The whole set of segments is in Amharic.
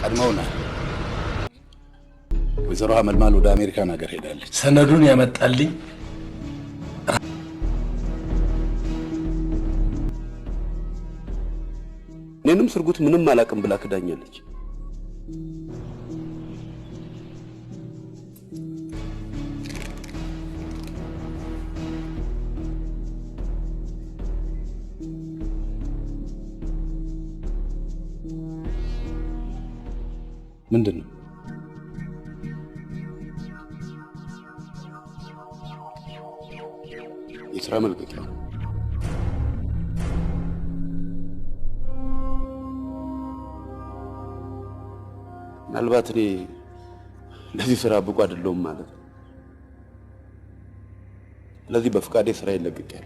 ቀድመውና ወይዘሮ አመልማል ወደ አሜሪካን ሀገር ሄዳለች። ሰነዱን ያመጣልኝ እኔንም ስርጉት ምንም አላቅም ብላ ክዳኛለች። ምንድነው? የሥራ መልቀቂያ። ምናልባት እኔ ለዚህ ስራ ብቁ አይደለሁም ማለት ነው። ስለዚህ በፍቃዴ ስራ ይለቀቃል።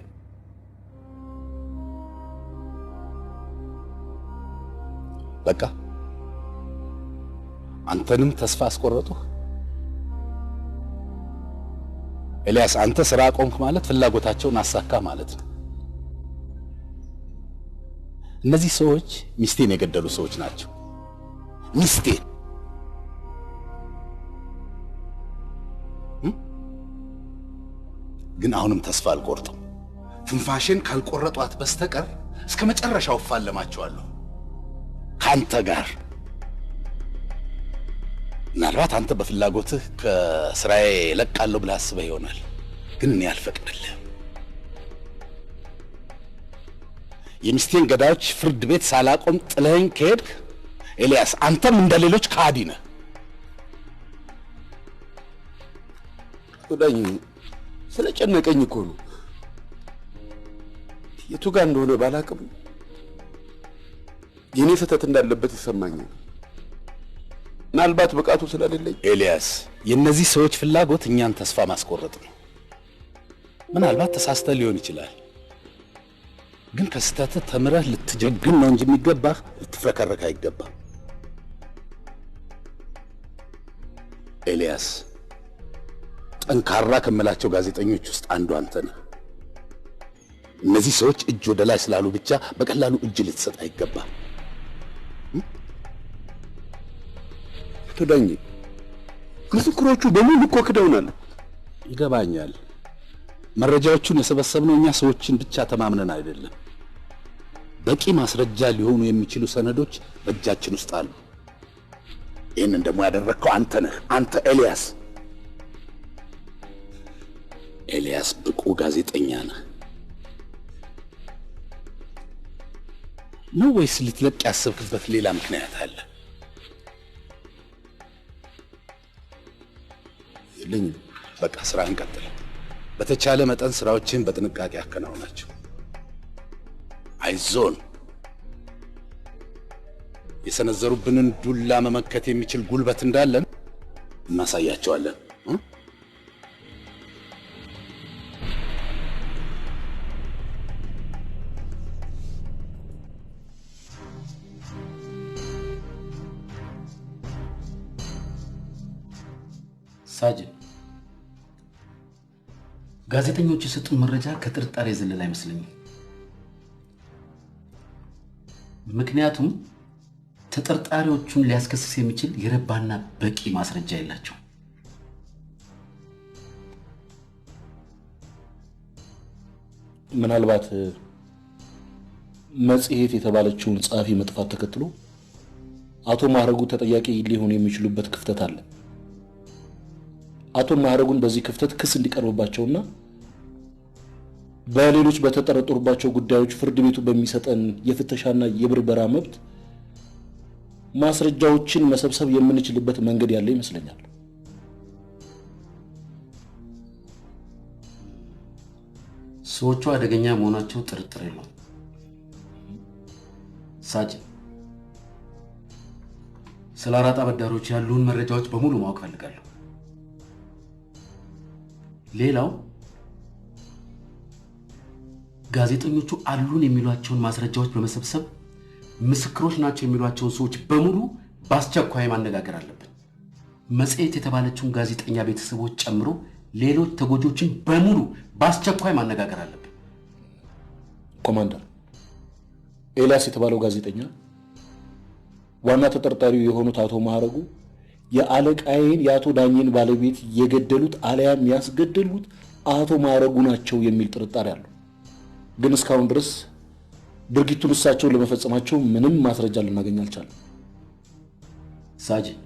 በቃ አንተንም ተስፋ አስቆረጡ። ኤልያስ አንተ ስራ ቆምክ ማለት ፍላጎታቸውን አሳካ ማለት ነው። እነዚህ ሰዎች ሚስቴን የገደሉ ሰዎች ናቸው። ሚስቴን ግን አሁንም ተስፋ አልቆርጥም። ትንፋሽን ካልቆረጧት በስተቀር እስከ መጨረሻው እፋለማቸዋለሁ ካንተ ጋር። ምናልባት አንተ በፍላጎትህ ከስራዬ ለቃለሁ ብለህ አስበህ ይሆናል፣ ግን እኔ አልፈቅድልህም። የሚስቴን ገዳዮች ፍርድ ቤት ሳላቆም ጥለኸኝ ከሄድክ ኤልያስ አንተም እንደሌሎች ከሃዲ ነህ። ወዳኝ ስለጨነቀኝ እኮ ነው። የቱ ጋር እንደሆነ ባላቅም የኔ ስህተት እንዳለበት ይሰማኛል። ምናልባት ብቃቱ ስለሌለኝ። ኤልያስ የእነዚህ ሰዎች ፍላጎት እኛን ተስፋ ማስቆረጥ ነው። ምናልባት ተሳስተህ ሊሆን ይችላል፣ ግን ከስህተትህ ተምረህ ልትጀግን ነው እንጂ የሚገባህ ልትፍረከረክ አይገባም። ኤልያስ ጠንካራ ከምላቸው ጋዜጠኞች ውስጥ አንዱ አንተ ነህ። እነዚህ ሰዎች እጅ ወደ ላይ ስላሉ ብቻ በቀላሉ እጅ ልትሰጥ አይገባም። ተዳኝ ምስክሮቹ በሙሉ እኮ ክደውናል። ይገባኛል። መረጃዎቹን የሰበሰብነው እኛ ሰዎችን ብቻ ተማምነን አይደለም። በቂ ማስረጃ ሊሆኑ የሚችሉ ሰነዶች በእጃችን ውስጥ አሉ። ይህንን ደግሞ ያደረግከው አንተ ነህ። አንተ ኤልያስ ብቁ ጋዜጠኛ ነህ ነው ወይስ ልትለቅ ያሰብክበት ሌላ ምክንያት አለ? የለኝም። በቃ ስራህን ቀጥል። በተቻለ መጠን ስራዎችን በጥንቃቄ አከናውናቸው። አይዞን። የሰነዘሩብንን ዱላ መመከት የሚችል ጉልበት እንዳለን እናሳያቸዋለን። ሳጅን ጋዜጠኞች የሰጡን መረጃ ከጥርጣሬ የዘለለ አይመስለኝም። ምክንያቱም ተጠርጣሪዎቹን ሊያስከስስ የሚችል የረባና በቂ ማስረጃ የላቸው። ምናልባት መጽሔት የተባለችውን ጸሐፊ መጥፋት ተከትሎ አቶ ማህረጉ ተጠያቂ ሊሆኑ የሚችሉበት ክፍተት አለ። አቶ ማህረጉን በዚህ ክፍተት ክስ እንዲቀርብባቸውና በሌሎች በተጠረጠሩባቸው ጉዳዮች ፍርድ ቤቱ በሚሰጠን የፍተሻና የብርበራ መብት ማስረጃዎችን መሰብሰብ የምንችልበት መንገድ ያለ ይመስለኛል። ሰዎቹ አደገኛ መሆናቸው ጥርጥር የለውም። ሳጅን ስለ አራጣ አበዳሪዎች ያሉን መረጃዎች በሙሉ ማወቅ ፈልጋለሁ። ሌላው ጋዜጠኞቹ አሉን የሚሏቸውን ማስረጃዎች በመሰብሰብ ምስክሮች ናቸው የሚሏቸውን ሰዎች በሙሉ በአስቸኳይ ማነጋገር አለብን። መጽሔት የተባለችውን ጋዜጠኛ ቤተሰቦች ጨምሮ ሌሎች ተጎጆችን በሙሉ በአስቸኳይ ማነጋገር አለብን። ኮማንደር ኤልያስ የተባለው ጋዜጠኛ ዋና ተጠርጣሪው የሆኑት አቶ ማዕረጉ የአለቃዬን የአቶ ዳኘን ባለቤት የገደሉት አለያም ያስገደሉት አቶ ማዕረጉ ናቸው የሚል ጥርጣሬ አለው። ግን እስካሁን ድረስ ድርጊቱን እሳቸው ለመፈጸማቸው ምንም ማስረጃ ልናገኝ አልቻለም። ሳጅን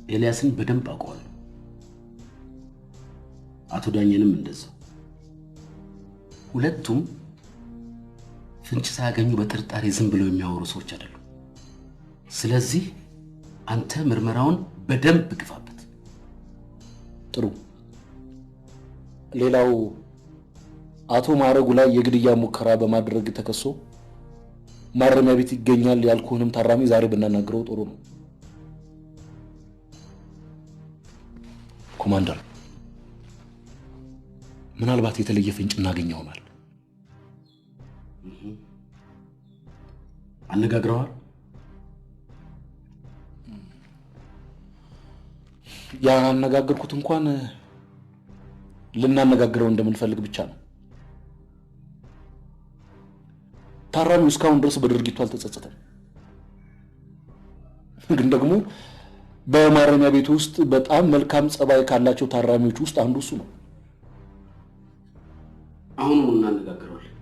ኤልያስን በደንብ አውቀዋለሁ። አቶ ዳኘንም እንደዛው። ሁለቱም ፍንጭ ሳያገኙ በጥርጣሬ ዝም ብለው የሚያወሩ ሰዎች አይደሉም። ስለዚህ አንተ ምርመራውን በደንብ ግፋበት። ጥሩ። ሌላው አቶ ማዕረጉ ላይ የግድያ ሙከራ በማድረግ ተከሶ ማረሚያ ቤት ይገኛል ያልኩህንም ታራሚ ዛሬ ብናናግረው ጥሩ ነው። ኮማንደር፣ ምናልባት የተለየ ፍንጭ እናገኝ ይሆናል። አነጋግረዋል? ያነጋገርኩት እንኳን ልናነጋግረው እንደምንፈልግ ብቻ ነው። ታራሚው እስካሁን ድረስ በድርጊቱ አልተጸጸተም። ግን ደግሞ በማረሚያ ቤት ውስጥ በጣም መልካም ጸባይ ካላቸው ታራሚዎች ውስጥ አንዱ እሱ ነው። አሁን እናነጋግረዋለን።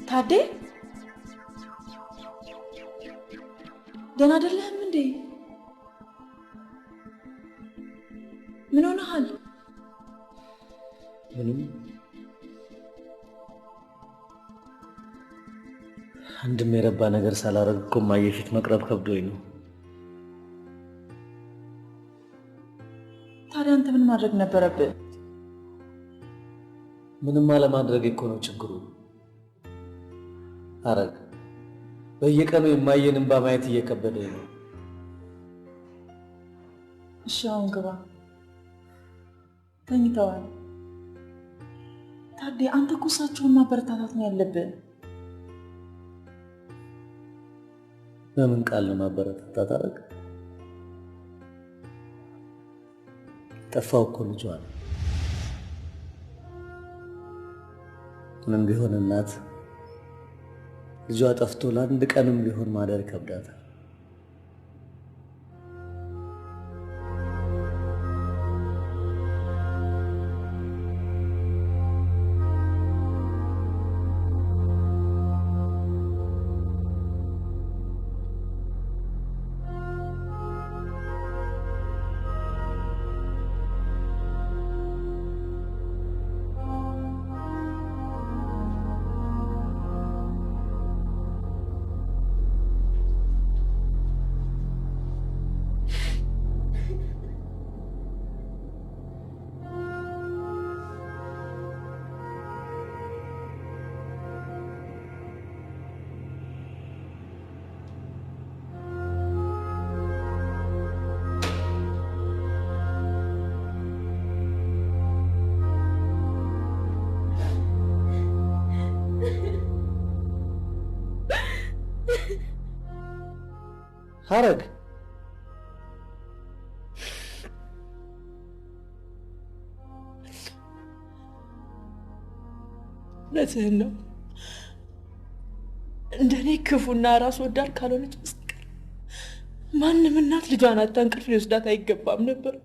ታዴ ደህና አይደለህም እንዴ? ምን ሆነሃል? ምንም። አንድም የረባ ነገር ሳላረግ እኮ እማዬ ፊት መቅረብ ከብዶኝ ነው። ታዲያ አንተ ምን ማድረግ ነበረብህ? ምንም አለማድረግ እኮ ነው ችግሩ። አረግ በየቀኑ የማየን እንባ ማየት እየከበደኝ ነው። እሺ አሁን ግባ። ተኝተዋል። ታዴ አንተ እኮ እሳቸውን ማበረታታት ነው ያለብህ። በምን ቃል ነው ማበረታታት? አረግ ጠፋው እኮ ልጇ ነው። ምንም ቢሆን እናት ልጇ ጠፍቶ ለአንድ ቀንም ቢሆን ማደር ከብዳታል። ሐረግ እውነትህን ነው። እንደኔ ክፉና ራስ ወዳድ ካልሆነች በስተቀር ማንም እናት ልጇን አታ እንቅልፍ ሊወስዳት አይገባም ነበር።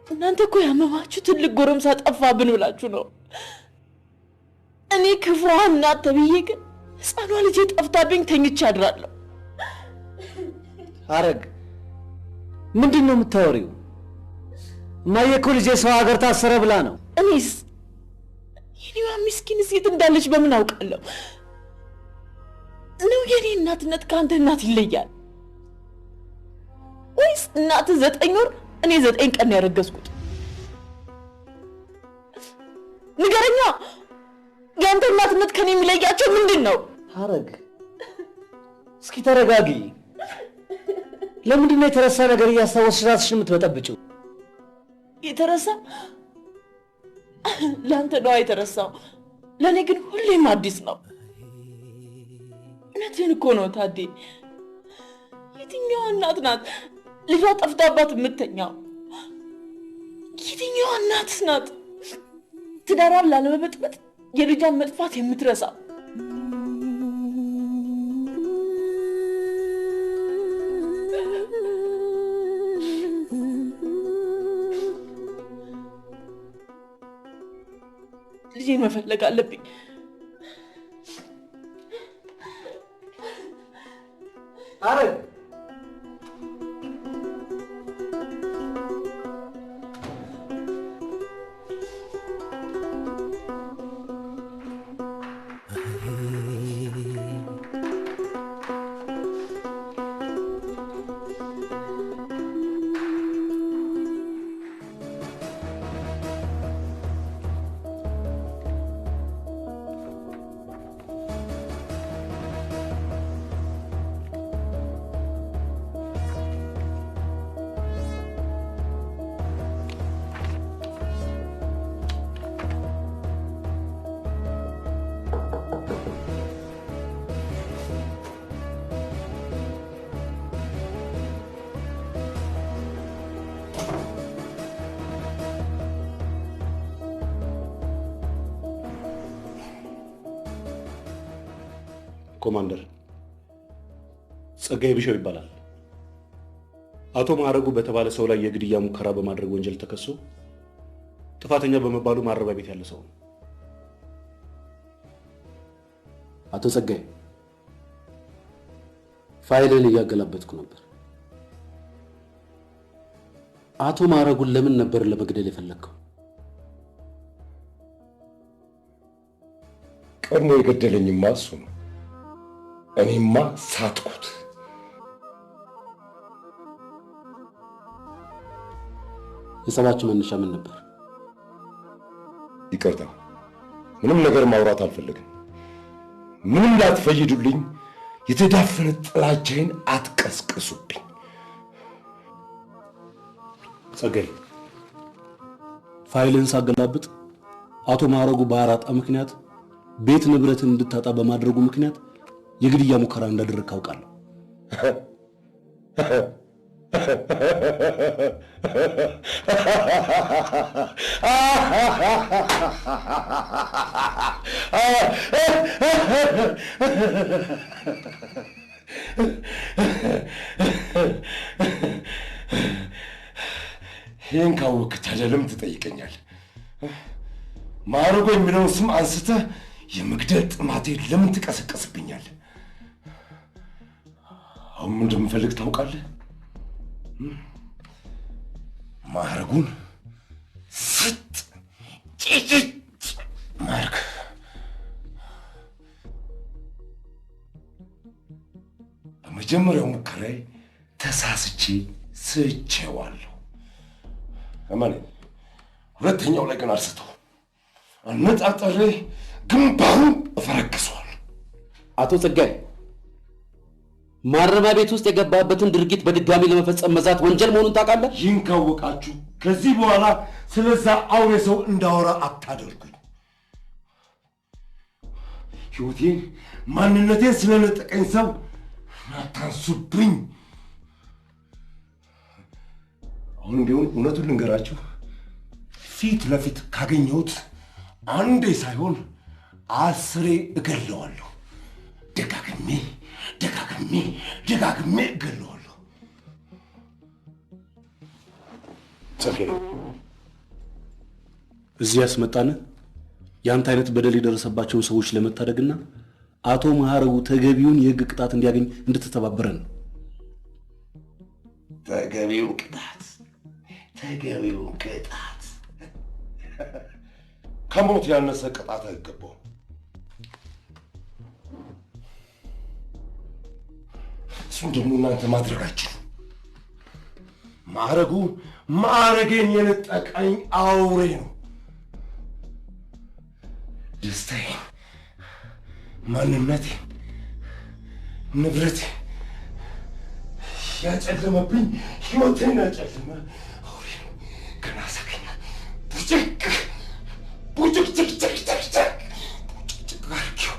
እናንተ እኮ ያመማችሁ ትልቅ ጎረምሳ ጠፋብን ብላችሁ ነው። እኔ ክፉዋ እናት ተብዬ ግን ሕፃኗ ልጄ ጠፍታብኝ ተኝቼ አድራለሁ። ሐረግ ምንድን ነው የምታወሪው? እማዬ እኮ ልጄ ሰው ሀገር ታሰረ ብላ ነው። እኔስ የኔዋ ምስኪን ሴት እንዳለች በምን አውቃለሁ? ነው የኔ እናትነት ከአንተ እናት ይለያል ወይስ እናት 9 ወር እኔ 9 ቀን ያረገዝኩት? ንገረኛ፣ ያንተ እናትነት ከኔ የሚለያቸው ምንድን ነው? ሐረግ እስኪ ተረጋጊ። ለምንድን ነው የተረሳ ነገር እያስታወስሽ ራስሽን የምትበጠብጪው? የተረሳ ለአንተ ነው የተረሳው፣ ለእኔ ግን ሁሌም አዲስ ነው። እውነትህን እኮ ነው ታዴ። የትኛዋ እናት ናት ልጇ ጠፍታባት የምተኛው? የትኛዋ እናት ናት ትዳሯን ላለመበጥበጥ የልጇን መጥፋት የምትረሳ? ልጄን መፈለግ አለብኝ። ሐረግ ኮማንደር ጸጋዬ ቢሻው ይባላል። አቶ ማዕረጉ በተባለ ሰው ላይ የግድያ ሙከራ በማድረግ ወንጀል ተከሶ ጥፋተኛ በመባሉ ማረሚያ ቤት ያለ ሰው ነው። አቶ ጸጋዬ ፋይልን እያገላበጥኩ ነበር። አቶ ማዕረጉን ለምን ነበር ለመግደል የፈለከው? ቀድሞ የገደለኝማ እሱ ነው። እኔማ ሳትኩት። የጸባችሁ መነሻ ምን ነበር? ይቅርታ፣ ምንም ነገር ማውራት አልፈልግም። ምንም ላትፈይዱልኝ፣ የተዳፈነ ጥላቻዬን አትቀስቅሱብኝ። ጸጋዬ ፋይልን ሳገላብጥ አቶ ማዕረጉ በአራጣ ምክንያት ቤት ንብረትን እንድታጣ በማድረጉ ምክንያት የግድያ ሙከራ እንዳደረግ ካውቃለሁ። ይህን ካወቅህ ታዲያ ለምን ትጠይቀኛለህ? ማዕረጉ የሚለውን ስም አንስተህ የመግደል ጥማቴን ለምን ትቀሰቀስብኛለህ? አሁን ምን እንደምፈልግ ታውቃለህ? ማዕረጉን ስጥ ጭጭጭ ማርክ። በመጀመሪያው ሙከራዬ ተሳስቼ ስቼዋለሁ። እማኔ ሁለተኛው ላይ ግን አልስተው አነጣጠሬ ግንባሩን እፈረክሰዋለሁ። አቶ ጸጋዬ ማረሚያ ቤት ውስጥ የገባበትን ድርጊት በድጋሚ ለመፈጸም መዛት ወንጀል መሆኑን ታውቃለህ? ይህን ካወቃችሁ ከዚህ በኋላ ስለዛ አውሬ ሰው እንዳወራ አታደርጉኝ። ሕይወቴን ማንነቴን ስለነጠቀኝ ሰው አታንሱብኝ። አሁን ቢሆን እውነቱን ልንገራችሁ፣ ፊት ለፊት ካገኘሁት አንዴ ሳይሆን 10 እገለዋለሁ። ደጋግሜ እገለዋለሁ። ጸጋዬ፣ እዚህ ያስመጣን የአንተ አይነት በደል የደረሰባቸውን ሰዎች ለመታደግና አቶ ማዕረጉ ተገቢውን የሕግ ቅጣት እንዲያገኝ እንድትተባበረን ነው። ተገቢውን ቅጣት ከሞት ያነሰ ቅጣት አይገባውም። እሱን ደግሞ እናንተ ማድረጋችሁ ማዕረጉ ማዕረጌን የነጠቀኝ አውሬ ነው። ደስታዬን፣ ማንነቴን፣ ንብረቴን ያጨለመብኝ ሕይወቴን ያጨለመ አውሬ ነው። ገና ሳገኛ ቡጭቅ አድርጌው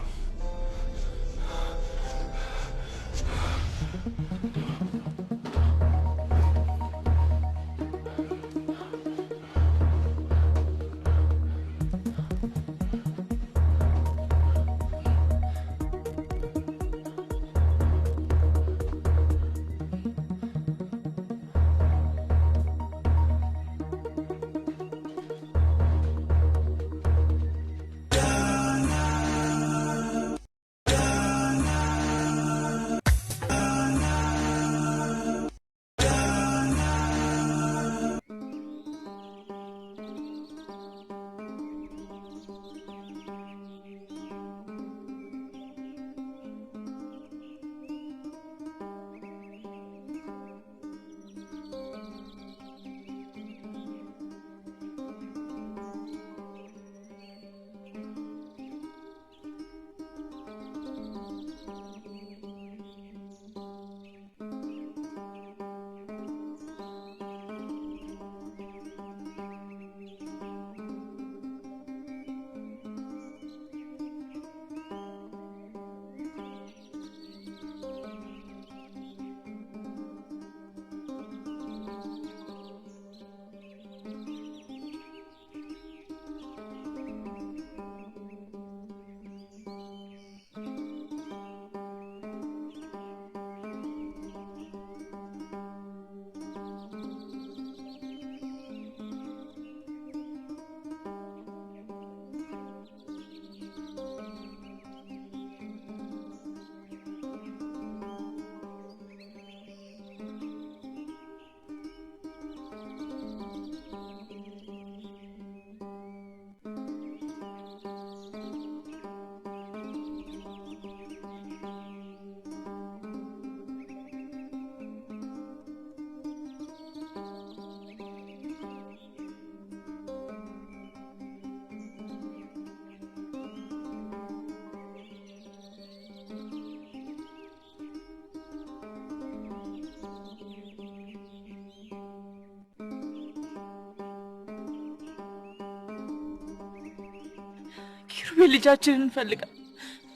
ኪሩቤል ልጃችንን እንፈልጋለን።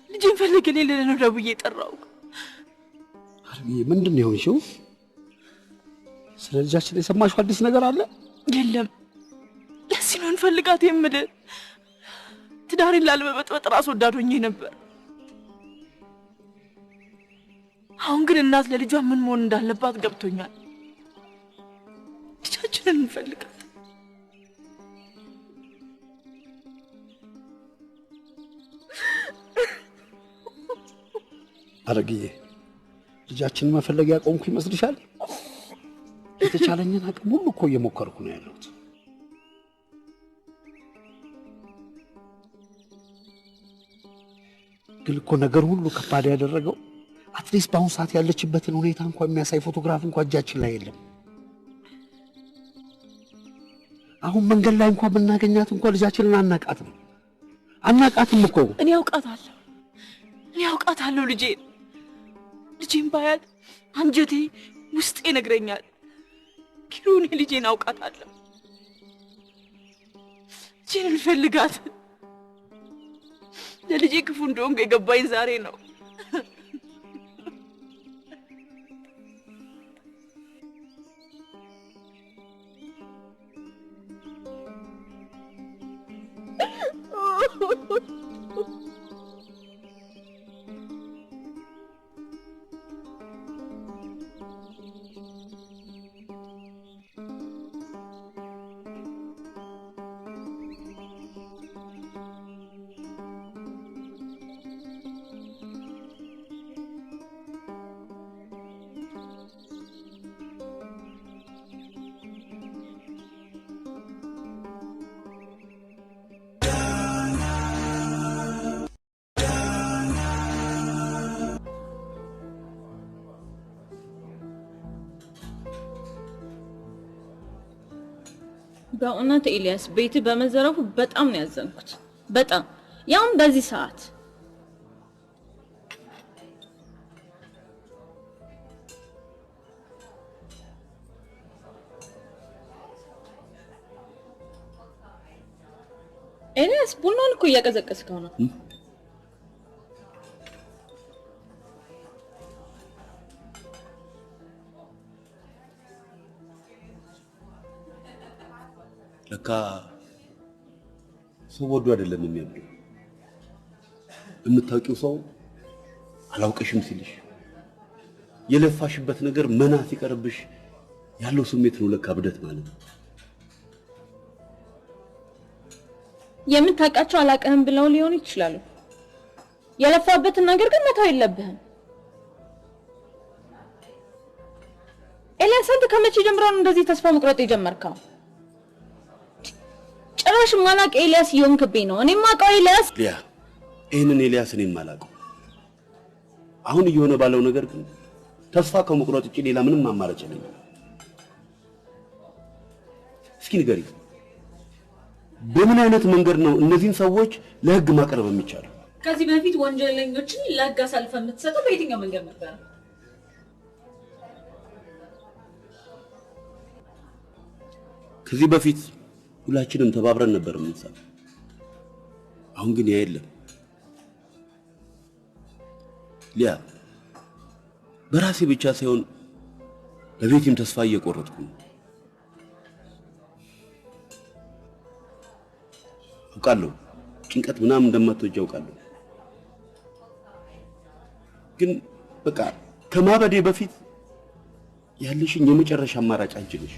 ልጄን ፈልግልኝ ልልህ ነው ደውዬ የጠራው። አርሚዬ ምንድን ነው የሆንሽው? ስለ ልጃችን የሰማሽው አዲስ ነገር አለ? የለም። ለዚህ ነው እንፈልጋት የምልህ። ትዳሬን ላለመበጥበጥ ራስ ወዳድ ሆኜ ነበር። አሁን ግን እናት ለልጇ ምን መሆን እንዳለባት ገብቶኛል። ልጃችንን እንፈልጋት። አረግዬ ልጃችንን መፈለግ ያቆምኩ ይመስልሻል? የተቻለኝን አቅም ሁሉ እኮ እየሞከርኩ ነው ያለሁት። ግን እኮ ነገር ሁሉ ከባድ ያደረገው አትሊስት በአሁኑ ሰዓት ያለችበትን ሁኔታ እንኳን የሚያሳይ ፎቶግራፍ እንኳን እጃችን ላይ የለም። አሁን መንገድ ላይ እንኳን ብናገኛት እንኳን ልጃችንን አናቃትም እኮ። እኔ አውቃታለሁ ልጄን ባያት አንጀቴ ውስጤ ይነግረኛል። ኪሩ እኔ ልጄን አውቃታለሁ። ልጄን እንፈልጋት። ለልጄ ክፉ እንደሆንኩ የገባኝ ዛሬ ነው። በእውነት ኤልያስ ቤት በመዘረፉ በጣም ነው ያዘንኩት። በጣም ያውም በዚህ ሰዓት። ኤልያስ ቡናውን እኮ እያቀዘቀዝከው ነው። ለካ ሰው ወዶ አይደለም የሚያምነው። የምታውቂው ሰው አላውቅሽም ሲልሽ የለፋሽበት ነገር መና ሲቀርብሽ ያለው ስሜት ነው ለካ ብደት ማለት። የምታውቃቸው አላውቅህም ብለው ሊሆን ይችላል። የለፋበትን ነገር ግን መተው የለብህም። ኤልያስ አንተ ከመቼ ጀምሮ ነው እንደዚህ ተስፋ መቁረጥ የጀመርከው? ጭራሽ ማላቅ ኤልያስ ይሆንክብኝ ነው። እኔ ማውቀው ኤልያስ ሊያ ይሄንን ኤልያስ እኔም ማላቀው። አሁን እየሆነ ባለው ነገር ግን ተስፋ ከመቁረጥ ውጪ ሌላ ምንም አማራጭ የለኝም። እስኪ ንገሪ፣ በምን አይነት መንገድ ነው እነዚህን ሰዎች ለህግ ማቅረብ የሚቻለው? ከዚህ በፊት ወንጀለኞችን ለህግ አሳልፈ የምትሰጠው በየትኛው መንገድ ነበር? ከዚህ በፊት ሁላችንም ተባብረን ነበር የምንሰራው። አሁን ግን ያ የለም። ሊያ በራሴ ብቻ ሳይሆን በቤቴም ተስፋ እየቆረጥኩ ነው። አውቃለሁ ጭንቀት ምናምን እንደማትወጂ አውቃለሁ። ግን በቃ ከማበዴ በፊት ያለሽኝ የመጨረሻ አማራጭ አንቺ ነሽ።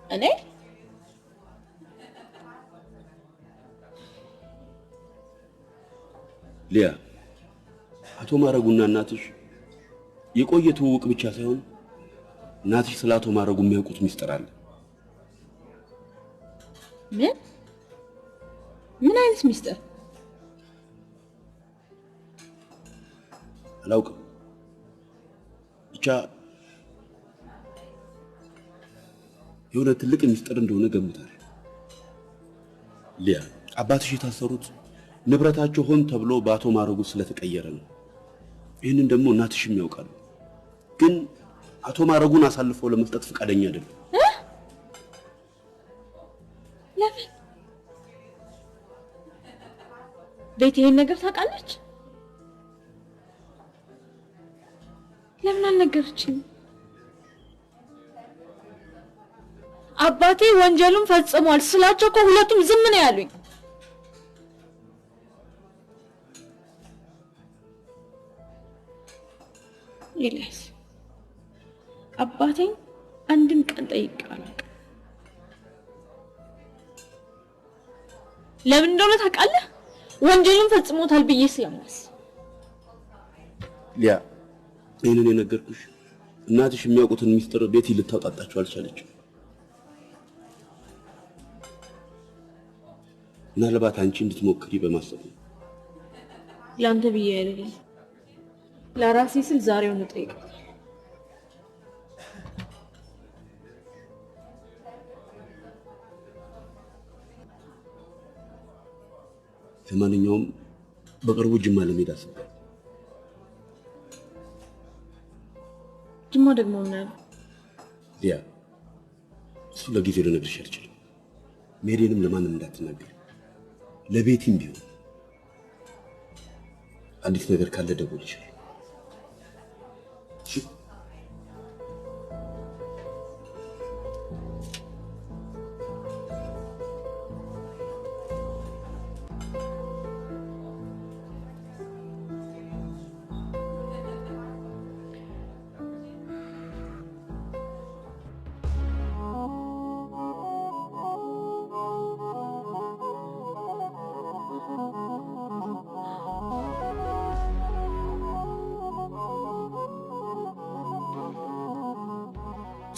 እኔ ሊያ አቶ ማረጉና እናትሽ የቆየ ትውውቅ ብቻ ሳይሆን እናትሽ ስለ አቶ ማረጉ የሚያውቁት ሚስጥር አለ። ምን አይነት ሚስጥር? አላውቅም። ብቻ የሆነ ትልቅ ሚስጥር እንደሆነ ገምታለሁ። ሊያ አባትሽ የታሰሩት ንብረታቸው ሆን ተብሎ በአቶ ማረጉ ስለተቀየረ ነው። ይህንን ደግሞ እናትሽም ያውቃሉ። ግን አቶ ማረጉን አሳልፈው ለመስጠት ፈቃደኛ አይደለም። ለምን? ቤት ይሄን ነገር ታውቃለች? ለምን አልነገረችኝም? አባቴ ወንጀሉን ፈጽሟል ስላቸው እኮ ሁለቱም ዝም ነው ያሉኝ። ኤልያስ አባቴን አንድም ቀን ጠይቄው አላውቅም። ለምን እንደሆነ ታውቃለህ? ወንጀሉን ፈጽሞታል ብዬ ስለማስብ። ሊያ ይህንን የነገርኩሽ እናትሽ የሚያውቁትን ሚስጥር ቤቲ ልታውጣጣቸው አልቻለችም። ምናልባት አንቺ እንድትሞክሪ በማሰብ ነው። ለአንተ ብዬ አይደለም፣ ለራሴ ስል ዛሬውን እጠይቃለሁ። ለማንኛውም በቅርቡ ጅማ ለመሄድ አስቤያለሁ። ጅማ ደግሞ ምን አለ? ሊያ እሱ ለጊዜው ልነግርሽ አልችልም። ሜሪንም ለማንም እንዳትናገር። ለቤቲም ቢሆን አንዲት ነገር ካለ ደውልልሻለሁ። እሺ?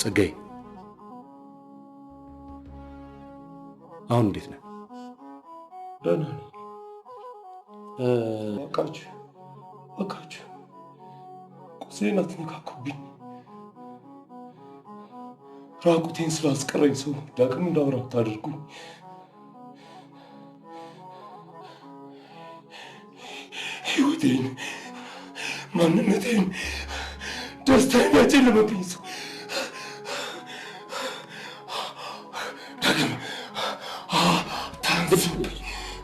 ጸጋዬ አሁን እንዴት ነህ? ደህና ነኝ። እባካችሁ ቁስሌን አትነካኩብኝ። ራቁቴን ስላስቀረኝ ሰው ዳግም እንዳወራ አታድርጉኝ። ሕይወቴን፣ ማንነቴን፣ ደስታዬን ያጨለመብኝ ሰው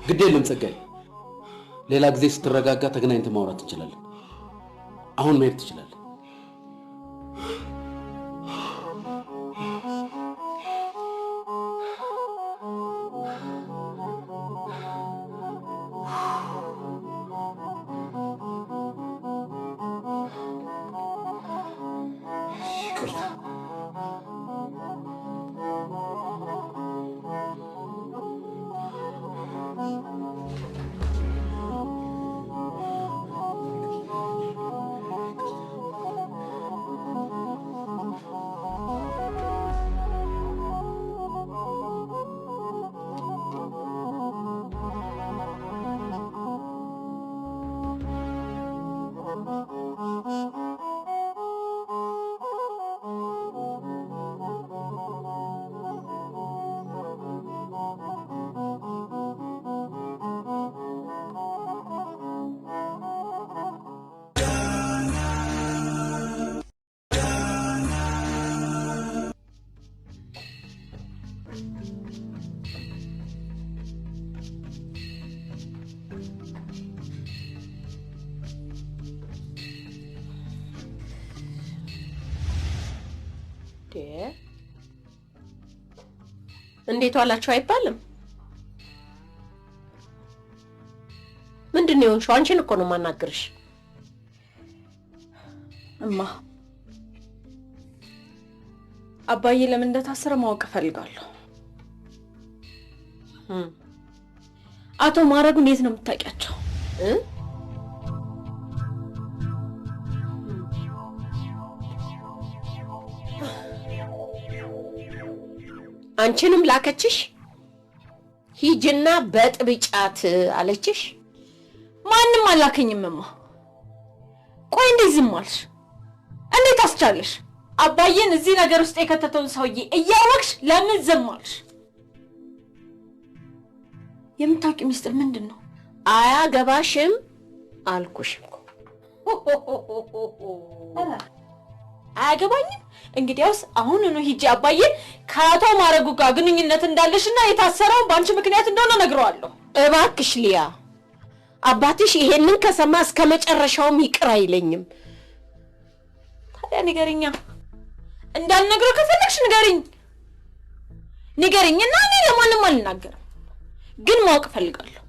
ግድ የለም ጸጋዬ፣ ሌላ ጊዜ ስትረጋጋ ተገናኝተን ማውራት እንችላለን። አሁን መሄድ ትችላለህ። እንዴት ዋላችሁ አይባልም? ምንድነው የሆንሽው? አንቺን እኮ ነው ማናገርሽ። እማ አባዬ ለምን እንደታሰረ ማወቅ እፈልጋለሁ። አቶ ማረጉን የት ነው የምታውቂያቸው? አንቺንም ላከችሽ? ሂጅና በጥብጫት አለችሽ? ማንም አላከኝም እማ። ቆይ እንዴት ዝም አልሽ? እንዴት አስቻለሽ? አባዬን እዚህ ነገር ውስጥ የከተተውን ሰውዬ እያወቅሽ ለምን ዝም አልሽ? የምታውቂው ሚስጥር ምንድን ነው? አያገባሽም አልኩሽ እኮ። አያገባኝም? እንግዲያውስ አሁኑኑ ሂጂ አባዬን ከአቶ ማረጉ ጋር ግንኙነት እንዳለሽና የታሰረው በአንቺ ምክንያት እንደሆነ ነግረዋለሁ። እባክሽ ሊያ፣ አባትሽ ይሄንን ከሰማ እስከ መጨረሻውም ይቅር አይለኝም። ታዲያ ንገሪኛ። እንዳልነግረው ከፈለግሽ ንገሪኝ። ንገሪኝና እኔ ለማንም አልናገርም፣ ግን ማወቅ እፈልጋለሁ።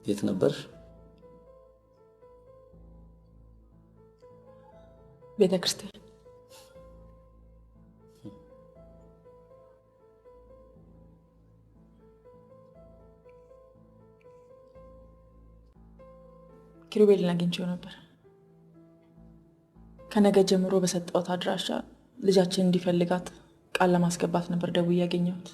የት ነበር? ቤተ ክርስቲያን። ኪሩቤልን አግኝቼው ነበር። ከነገ ጀምሮ በሰጠሁት አድራሻ ልጃችን እንዲፈልጋት ቃል ለማስገባት ነበር ደውዬ ያገኘሁት።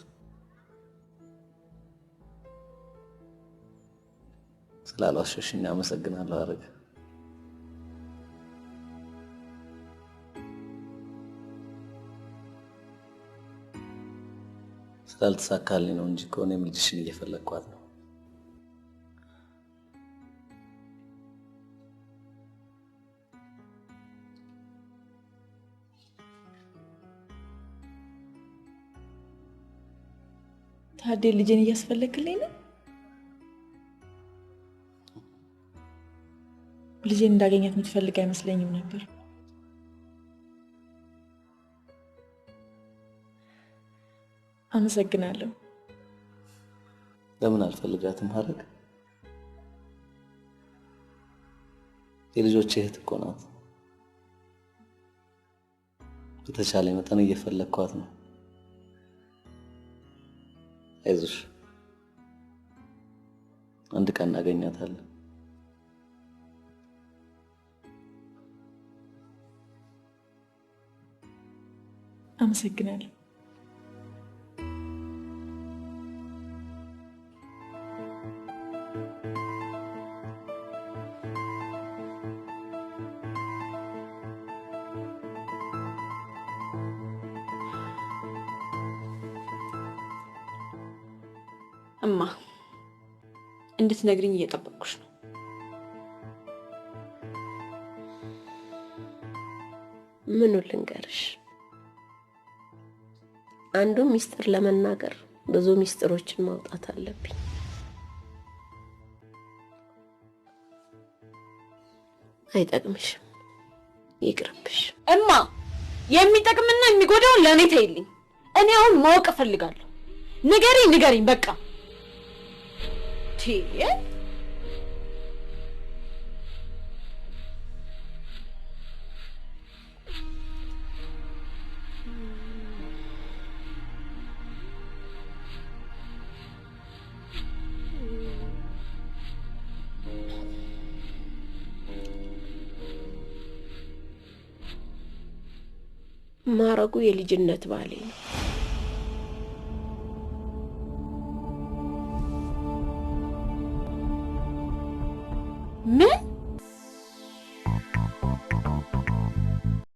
ስላልዋሸሽኝ አመሰግናለሁ ሐረግ። ስላልተሳካልኝ ነው እንጂ እኔም ልጅሽን እየፈለግኳት ነው። ታዲያ ልጄን እያስፈለግልኝ ነው? ልጄን እንዳገኛት የምትፈልግ አይመስለኝም ነበር። አመሰግናለሁ። ለምን አልፈልጋትም ሐረግ? የልጆቼ እህት እኮ ናት። በተቻለ መጠን እየፈለግኳት ነው። አይዞሽ፣ አንድ ቀን እናገኛታለን። አመሰግናለሁ። እማ እንድትነግሪኝ እየጠበቅኩሽ ነው። ምን ልንገርሽ? አንዱ ሚስጥር ለመናገር ብዙ ሚስጥሮችን ማውጣት አለብኝ። አይጠቅምሽም፣ ይቅርብሽ። እማ የሚጠቅምና የሚጎዳውን ለኔ ተይልኝ። እኔ አሁን ማወቅ እፈልጋለሁ። ንገሪኝ በቃ። ማረጉ የልጅነት ባሌ ነው። ምን?